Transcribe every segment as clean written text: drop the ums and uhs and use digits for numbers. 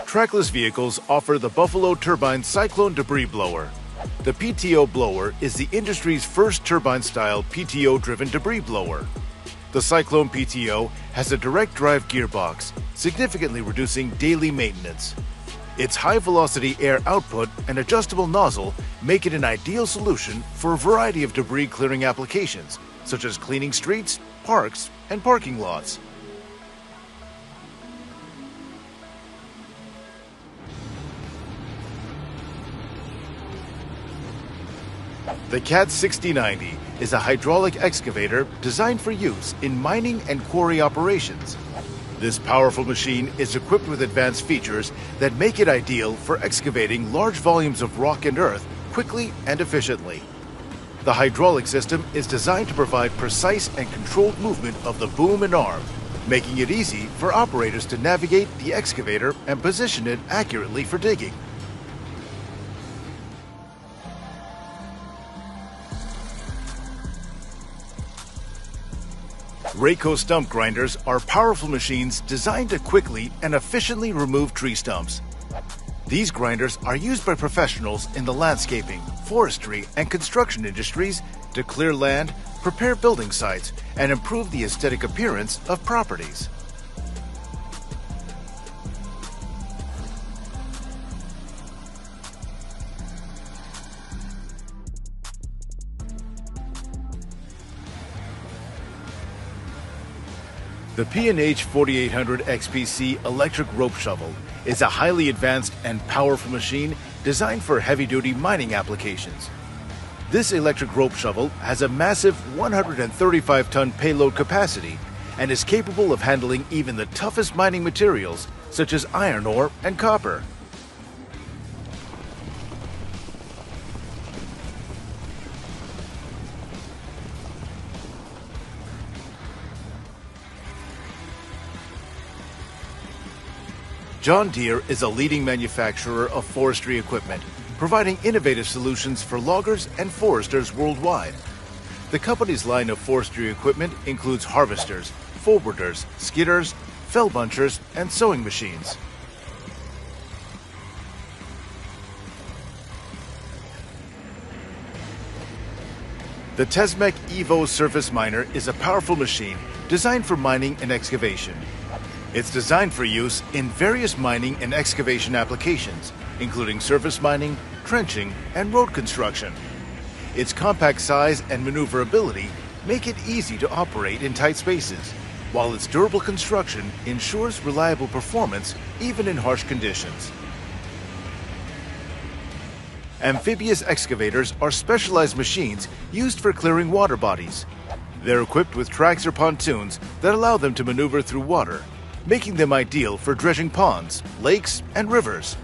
Trackless vehicles offer the Buffalo Turbine Cyclone Debris Blower. The PTO blower is the industry's first turbine-style PTO-driven debris blower. The Cyclone PTO has a direct drive gearbox, significantly reducing daily maintenance. Its high-velocity air output and adjustable nozzle make it an ideal solution for a variety of debris-clearing applications, such as cleaning streets, parks, and parking lots. The CAT 6090 is a hydraulic excavator designed for use in mining and quarry operations. This powerful machine is equipped with advanced features that make it ideal for excavating large volumes of rock and earth quickly and efficiently. The hydraulic system is designed to provide precise and controlled movement of the boom and arm, making it easy for operators to navigate the excavator and position it accurately for digging. Rayco stump grinders are powerful machines designed to quickly and efficiently remove tree stumps. These grinders are used by professionals in the landscaping, forestry, and construction industries to clear land, prepare building sites, and improve the aesthetic appearance of properties. The P&H 4800 XPC electric rope shovel is a highly advanced and powerful machine designed for heavy-duty mining applications. This electric rope shovel has a massive 135-ton payload capacity and is capable of handling even the toughest mining materials such as iron ore and copper. John Deere is a leading manufacturer of forestry equipment, providing innovative solutions for loggers and foresters worldwide. The company's line of forestry equipment includes harvesters, forwarders, skidders, fell bunchers, and sewing machines. The Tesmec Evo Surface Miner is a powerful machine designed for mining and excavation. It's designed for use in various mining and excavation applications, including surface mining, trenching, and road construction. Its compact size and maneuverability make it easy to operate in tight spaces, while its durable construction ensures reliable performance even in harsh conditions. Amphibious excavators are specialized machines used for clearing water bodies. They're equipped with tracks or pontoons that allow them to maneuver through water, making them ideal for dredging ponds, lakes, and rivers.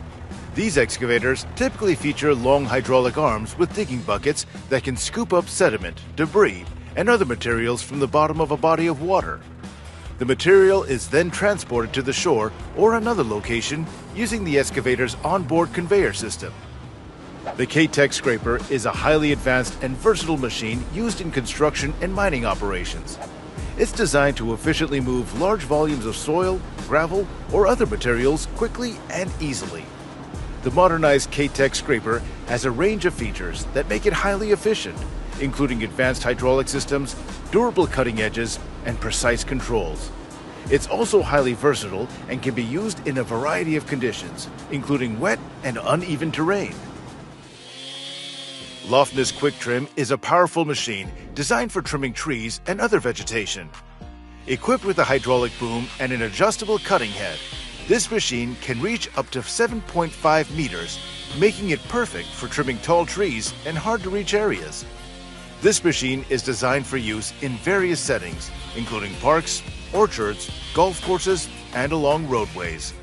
These excavators typically feature long hydraulic arms with digging buckets that can scoop up sediment, debris, and other materials from the bottom of a body of water. The material is then transported to the shore or another location using the excavator's onboard conveyor system. The K-Tech scraper is a highly advanced and versatile machine used in construction and mining operations. It's designed to efficiently move large volumes of soil, gravel, or other materials quickly and easily. The modernized K-Tech scraper has a range of features that make it highly efficient, including advanced hydraulic systems, durable cutting edges, and precise controls. It's also highly versatile and can be used in a variety of conditions, including wet and uneven terrain. Lofness Quick Trim is a powerful machine designed for trimming trees and other vegetation. Equipped with a hydraulic boom and an adjustable cutting head, this machine can reach up to 7.5 meters, making it perfect for trimming tall trees and hard-to-reach areas. This machine is designed for use in various settings, including parks, orchards, golf courses, and along roadways.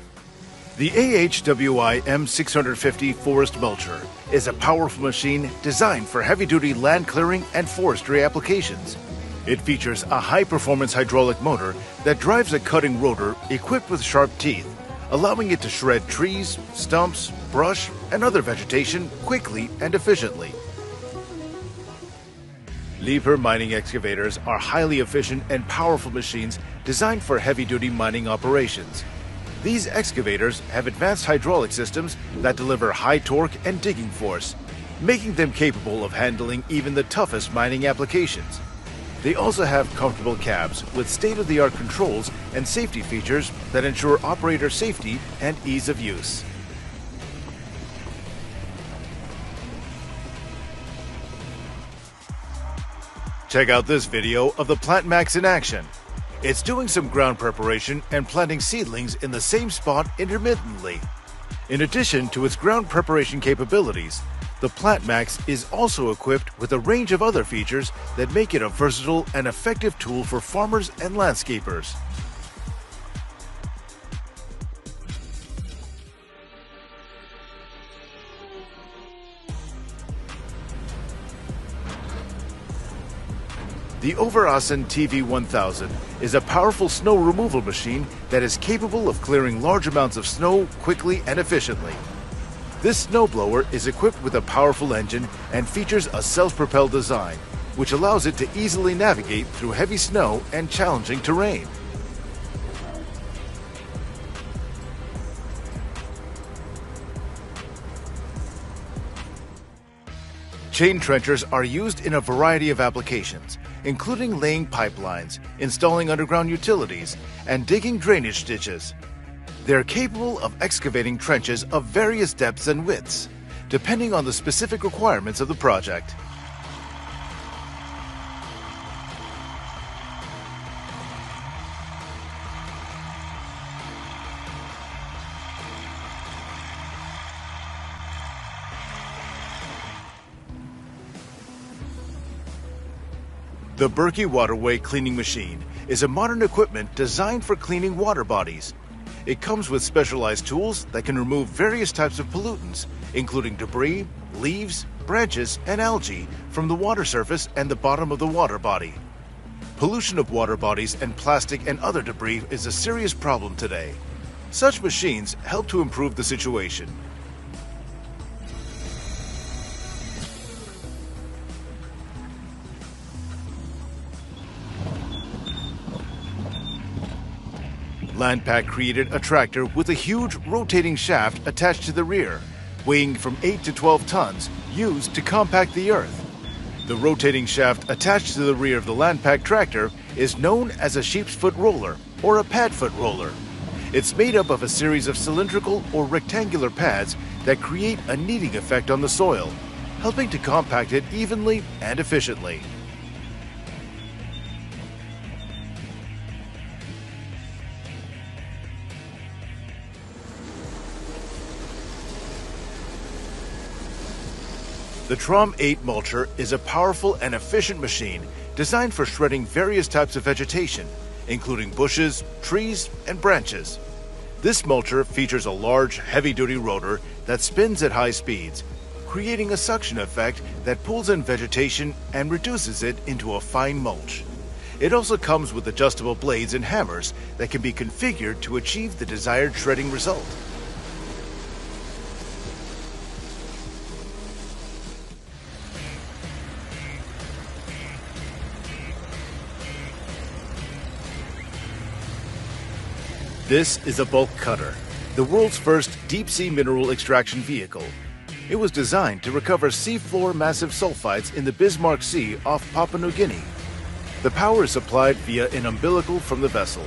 The AHWI M650 Forest Mulcher is a powerful machine designed for heavy-duty land clearing and forestry applications. It features a high-performance hydraulic motor that drives a cutting rotor equipped with sharp teeth, allowing it to shred trees, stumps, brush, and other vegetation quickly and efficiently. Liebherr mining excavators are highly efficient and powerful machines designed for heavy-duty mining operations. These excavators have advanced hydraulic systems that deliver high torque and digging force, making them capable of handling even the toughest mining applications. They also have comfortable cabs with state-of-the-art controls and safety features that ensure operator safety and ease of use. Check out this video of the PlantMax in action. It's doing some ground preparation and planting seedlings in the same spot intermittently. In addition to its ground preparation capabilities, the PlantMax is also equipped with a range of other features that make it a versatile and effective tool for farmers and landscapers. The Overassen TV1000 is a powerful snow removal machine that is capable of clearing large amounts of snow quickly and efficiently. This snowblower is equipped with a powerful engine and features a self-propelled design, which allows it to easily navigate through heavy snow and challenging terrain. Chain trenchers are used in a variety of applications, including laying pipelines, installing underground utilities, and digging drainage ditches. They're capable of excavating trenches of various depths and widths, depending on the specific requirements of the project. The Berkey Waterway Cleaning Machine is a modern equipment designed for cleaning water bodies. It comes with specialized tools that can remove various types of pollutants, including debris, leaves, branches, and algae from the water surface and the bottom of the water body. Pollution of water bodies and plastic and other debris is a serious problem today. Such machines help to improve the situation. Landpack created a tractor with a huge rotating shaft attached to the rear, weighing from 8 to 12 tons, used to compact the earth. The rotating shaft attached to the rear of the Landpack tractor is known as a sheep's foot roller or a padfoot roller. It's made up of a series of cylindrical or rectangular pads that create a kneading effect on the soil, helping to compact it evenly and efficiently. The Trom 8 mulcher is a powerful and efficient machine designed for shredding various types of vegetation, including bushes, trees, and branches. This mulcher features a large, heavy-duty rotor that spins at high speeds, creating a suction effect that pulls in vegetation and reduces it into a fine mulch. It also comes with adjustable blades and hammers that can be configured to achieve the desired shredding result. This is a bulk cutter, the world's first deep-sea mineral extraction vehicle. It was designed to recover seafloor massive sulfides in the Bismarck Sea off Papua New Guinea. The power is supplied via an umbilical from the vessel.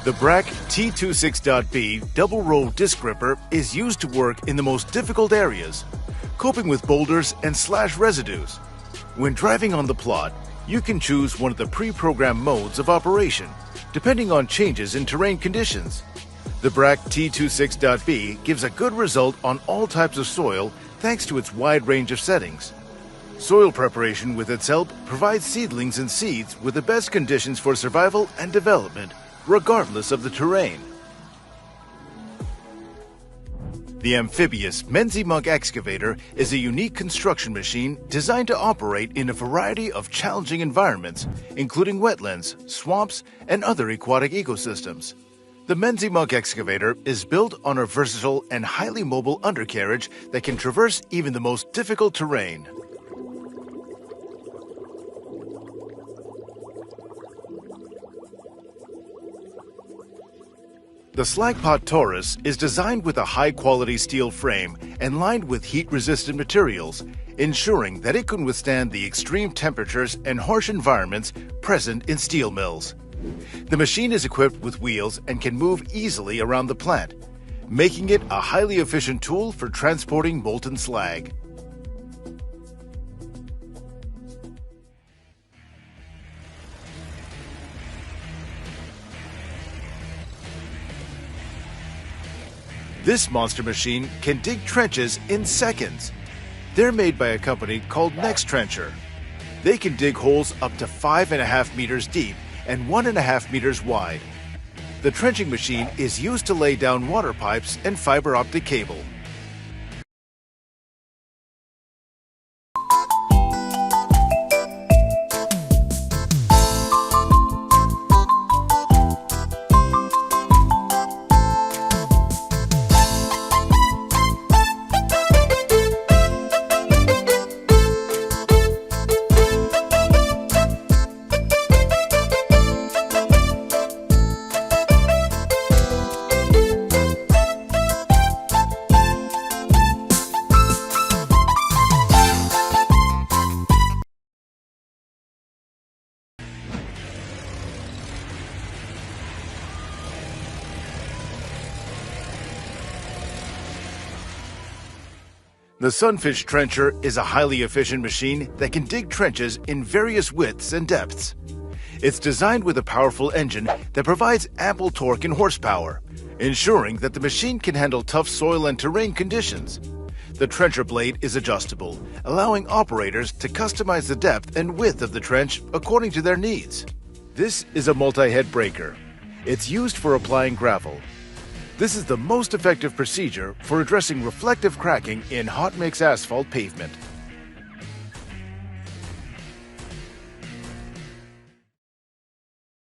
The BRAC T26.B double-row disc gripper is used to work in the most difficult areas, coping with boulders and slash residues. When driving on the plot, you can choose one of the pre-programmed modes of operation, depending on changes in terrain conditions. The BRAC T26.B gives a good result on all types of soil thanks to its wide range of settings. Soil preparation with its help provides seedlings and seeds with the best conditions for survival and development, regardless of the terrain. The amphibious Menziemunk excavator is a unique construction machine designed to operate in a variety of challenging environments, including wetlands, swamps, and other aquatic ecosystems. The Menziemunk excavator is built on a versatile and highly mobile undercarriage that can traverse even the most difficult terrain. The Slagpot Taurus is designed with a high-quality steel frame and lined with heat-resistant materials, ensuring that it can withstand the extreme temperatures and harsh environments present in steel mills. The machine is equipped with wheels and can move easily around the plant, making it a highly efficient tool for transporting molten slag. This monster machine can dig trenches in seconds. They're made by a company called Nextrencher. They can dig holes up to 5.5 meters deep and 1.5 meters wide. The trenching machine is used to lay down water pipes and fiber optic cable. The Sunfish Trencher is a highly efficient machine that can dig trenches in various widths and depths. It's designed with a powerful engine that provides ample torque and horsepower, ensuring that the machine can handle tough soil and terrain conditions. The trencher blade is adjustable, allowing operators to customize the depth and width of the trench according to their needs. This is a multi-head breaker. It's used for applying gravel. This is the most effective procedure for addressing reflective cracking in hot mix asphalt pavement.